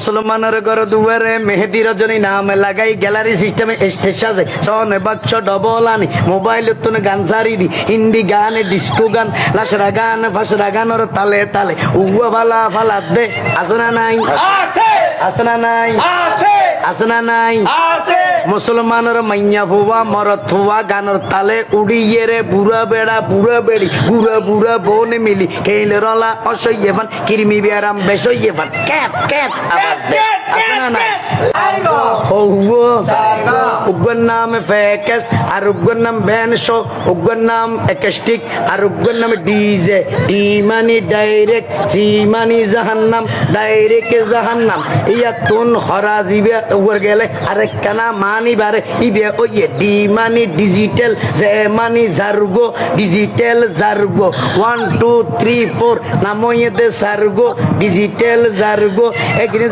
মুসলমানের ঘর দুয়ারে মেহেদি রজনী নাম লাগাই গ্যালারি সিস্টেমে স্টেজ সাজে সনে বাক্স ডবল আনি মোবাইল তুন গান সারি দি হিন্দি গান ডিস্কো গান লাশরা গান ফাসরা গানর তালে তালে উয়া ভালা ফালা দে আসনা নাই আসনা নাই আসনা নাই মুসলমানের মাইয়া ফুয়া মরত ফুয়া গানর তালে উড়িয়ে রে বুড়া বেড়া বুড়া বেড়ি বুড়া বুড়া বোন মিলি খেলে রলা অসহ্য ফান কিরমি বেয়ারাম বেসহ্য ফান ক্যাট ক্যাট আওয়াজ দে আসনা নাই উগ্র নাম ফেকেস আর উগ্র নাম ভ্যানশো উগ্র নাম একাস্টিক আর উগ্র নাম ডিজে ডি মানি ডাইরেক্ট জি মানি জাহান্নাম ডাইরেক্ট জাহান্নাম ইয়া তুন হরা জিবে উগর গেলে আরেক কানা মানি বারে ইবে ওয়ে ডি মানি ডিজিটাল জে মানি জার্গো ডিজিটাল জার্গো 1 2 3 4 নাময়ে দে সার্গো ডিজিটাল জার্গো এখানে